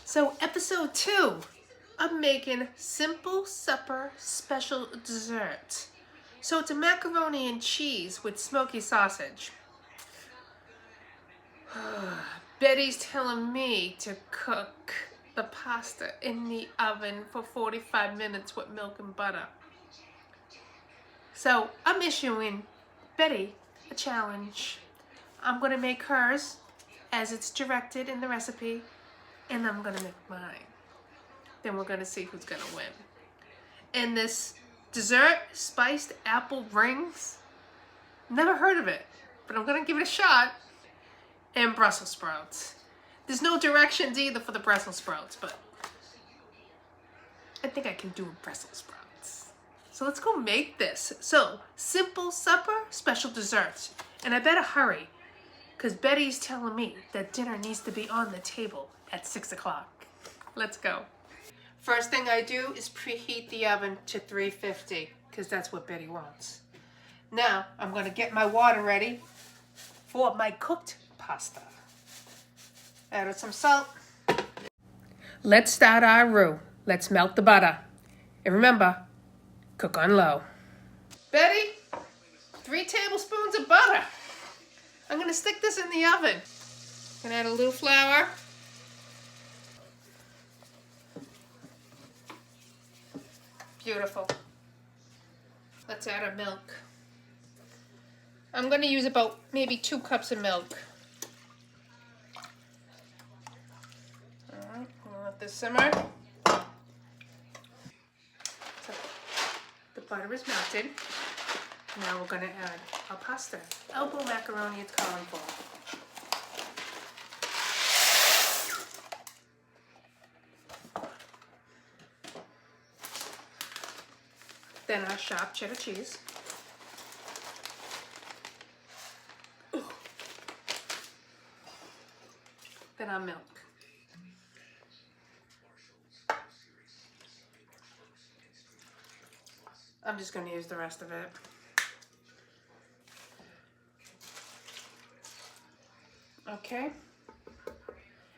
So episode 2, I'm making simple supper special dessert. So it's a macaroni and cheese with smoky sausage. Betty's telling me to cook the pasta in the oven for 45 minutes with milk and butter. So I'm issuing Betty a challenge. I'm gonna make hers as it's directed in the recipe, and I'm gonna make mine. Then we're gonna see who's gonna win. And this dessert, spiced apple rings, never heard of it, but I'm gonna give it a shot. And Brussels sprouts. There's no directions either for the Brussels sprouts, but I think I can do Brussels sprouts. So let's go make this. So, simple supper, special desserts. And I better hurry, because Betty's telling me that dinner needs to be on the table at 6 o'clock. Let's go. First thing I do is preheat the oven to 350, because that's what Betty wants. Now, I'm going to get my water ready for my cooked pasta. Add some salt. Let's start our roux. Let's melt the butter. And remember, cook on low. Betty, 3 tablespoons of butter. I'm going to stick this in the oven. Gonna add a little flour. Beautiful. Let's add our milk. I'm going to use about maybe 2 cups of milk. Alright, we'll let this simmer. So, the butter is melted. Now we're going to add our pasta. Elbow macaroni it's calling for. Then our sharp cheddar cheese. Then our milk. I'm just going to use the rest of it. Okay.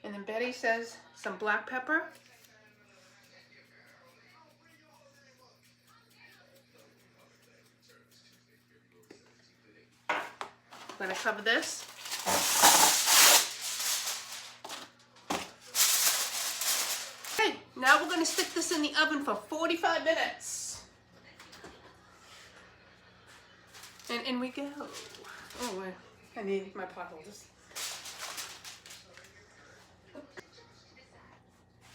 And then Betty says some black pepper. I'm going to cover this. Okay, now we're going to stick this in the oven for 45 minutes. And in we go. Oh, I need my pot holders.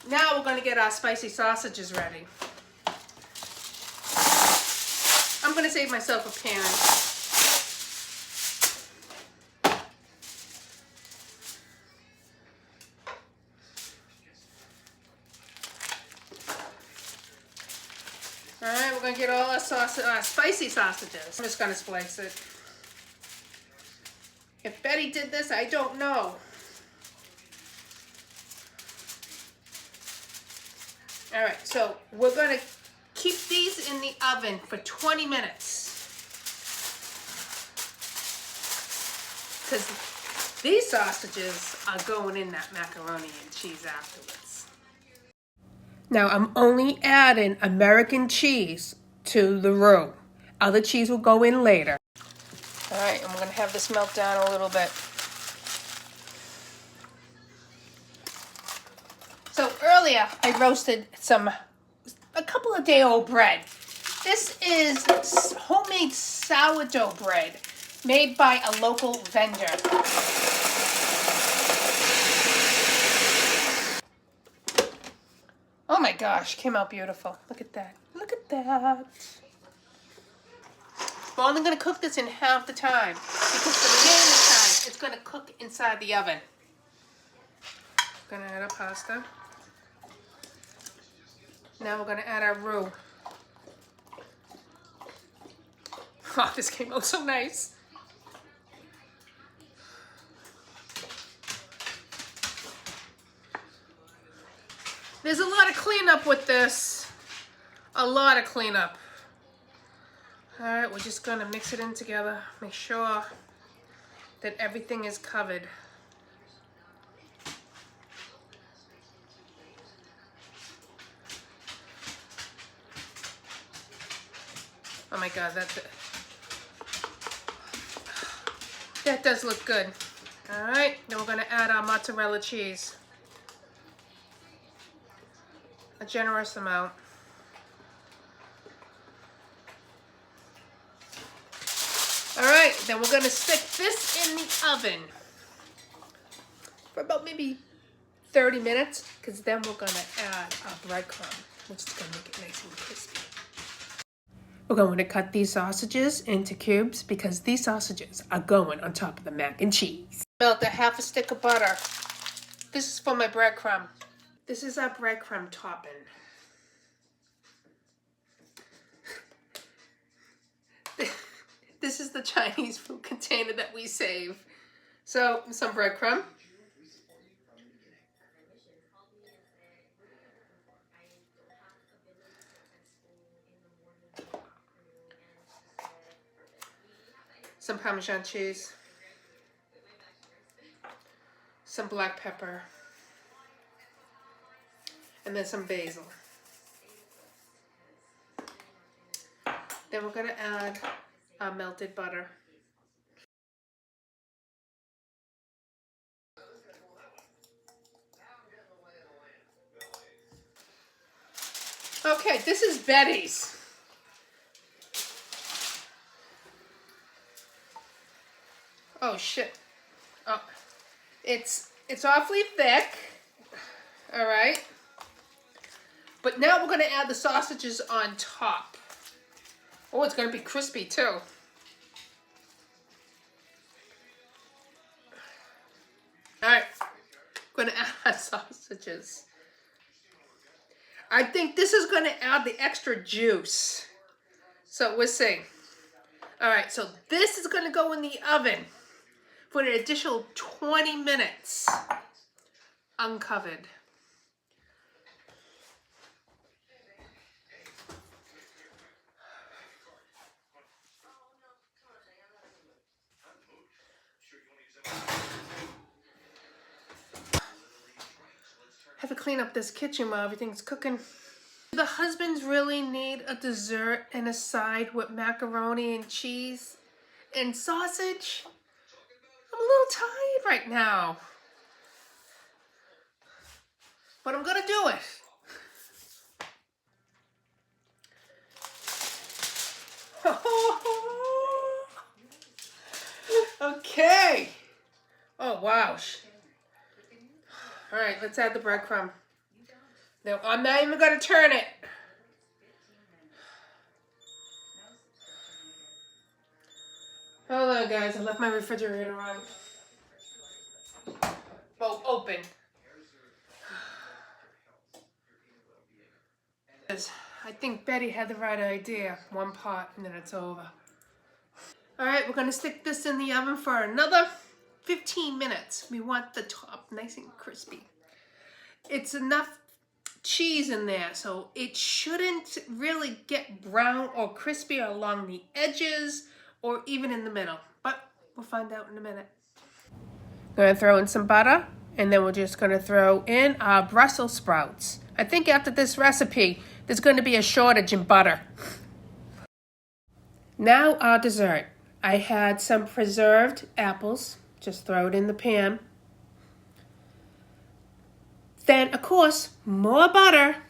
Now we're going to get our spicy sausages ready. I'm going to save myself a pan. Alright, we're going to get all our spicy sausages. I'm just going to splice it. If Betty did this, I don't know. Alright, so we're going to keep these in the oven for 20 minutes. Because these sausages are going in that macaroni and cheese afterwards. Now I'm only adding American cheese to the roux. Other cheese will go in later. Alright, I'm going to have this melt down a little bit. So earlier I roasted a couple of day-old bread. This is homemade sourdough bread made by a local vendor. Oh my gosh, came out beautiful. Look at that. Look at that. We're only going to cook this in half the time because the remaining time it's going to cook inside the oven. We're going to add our pasta. Now we're going to add our roux. Oh, this came out so nice. There's a lot of cleanup with this. A lot of cleanup. Alright, we're just going to mix it in together. Make sure that everything is covered. Oh my God, that does look good. All right, then we're gonna add our mozzarella cheese. A generous amount. All right, then we're gonna stick this in the oven for about maybe 30 minutes, because then we're gonna add our breadcrumb, which is gonna make it nice and crispy. We're going to cut these sausages into cubes because these sausages are going on top of the mac and cheese. Melt a half a stick of butter. This is for my breadcrumb. This is our breadcrumb topping. This is the Chinese food container that we save. So, some breadcrumb. Some Parmesan cheese. Some black pepper. And then some basil. Then we're going to add our melted butter. Okay, this is Betty's. Oh shit. Oh, it's awfully thick. All right. But now we're gonna add the sausages on top. Oh, it's gonna be crispy too. All right, I'm gonna add sausages. I think this is gonna add the extra juice. So we'll see. All right, so this is gonna go in the oven for an additional 20 minutes, uncovered. Have to clean up this kitchen while everything's cooking. Do the husbands really need a dessert and a side with macaroni and cheese and sausage? I'm a little tired right now. But I'm gonna do it. Okay. Oh, wow. All right, let's add the breadcrumb. No, I'm not even gonna turn it. Hold on, guys. I left my refrigerator on. Oh, open. I think Betty had the right idea. One pot and then it's over. All right, we're gonna stick this in the oven for another 15 minutes. We want the top nice and crispy. It's enough cheese in there, so it shouldn't really get brown or crispy along the edges or even in the middle. But we'll find out in a minute. We're gonna throw in some butter, and then we're just gonna throw in our Brussels sprouts. I think after this recipe, there's gonna be a shortage in butter. Now our dessert. I had some preserved apples. Just throw it in the pan. Then, of course, more butter.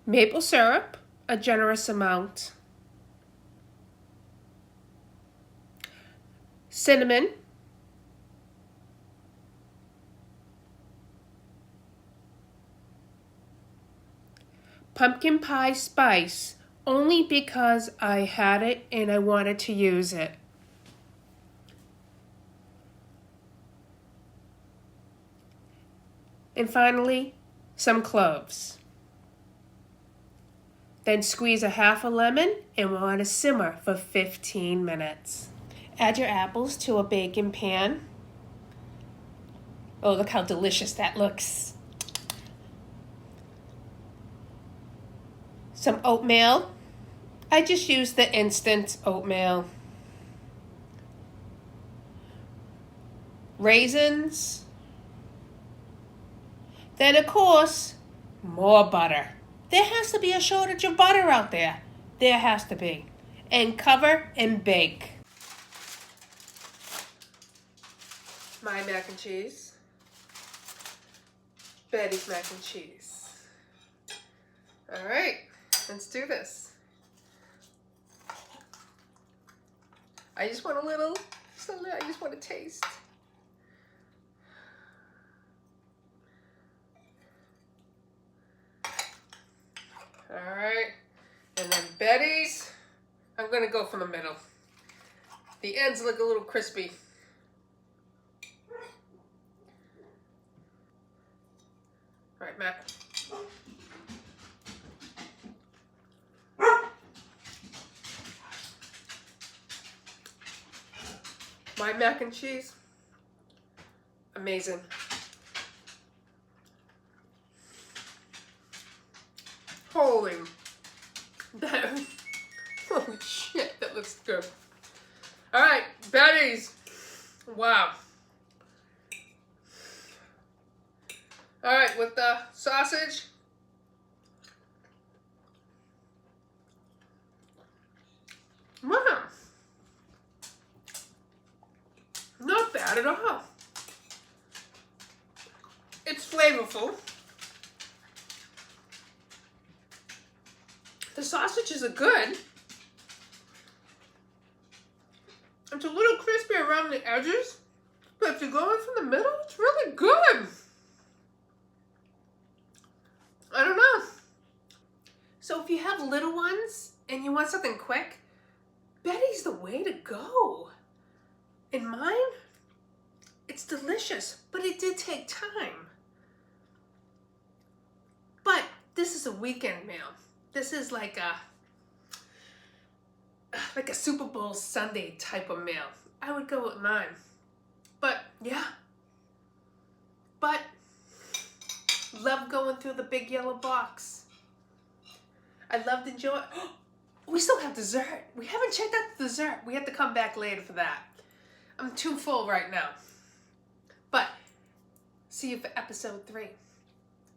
Maple syrup, a generous amount. Cinnamon. Pumpkin pie spice, only because I had it and I wanted to use it. And finally, some cloves. Then squeeze a half a lemon and we'll let it simmer for 15 minutes. Add your apples to a baking pan. Oh, look how delicious that looks. Some oatmeal. I just used the instant oatmeal. Raisins. Then, of course, more butter. There has to be a shortage of butter out there. There has to be. And cover and bake. My mac and cheese. Betty's mac and cheese. All right, let's do this. I just want a little, I just want to taste. All right, and then Betty's, I'm gonna go from the middle. The ends look a little crispy. All right, Mac. My mac and cheese, amazing. Holy shit, that looks good. All right, Betty's, wow. All right, with the sausage. Wow. Not bad at all. It's flavorful. The sausages are good. It's a little crispy around the edges, but if you're going from the middle, it's really good. I don't know. So if you have little ones and you want something quick, Betty's the way to go. In mine, it's delicious, but it did take time. But this is a weekend meal. This is like a Super Bowl Sunday type of meal. I would go with mine. But yeah. But love going through the big yellow box. I loved enjoying. We still have dessert. We haven't checked out the dessert. We have to come back later for that. I'm too full right now. But see you for episode 3.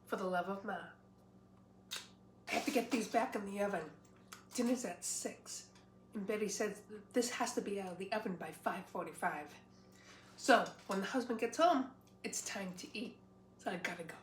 For the love of Ma. I have to get these back in the oven. Dinner's at 6. And Betty says this has to be out of the oven by 5:45. So when the husband gets home, it's time to eat. So I gotta go.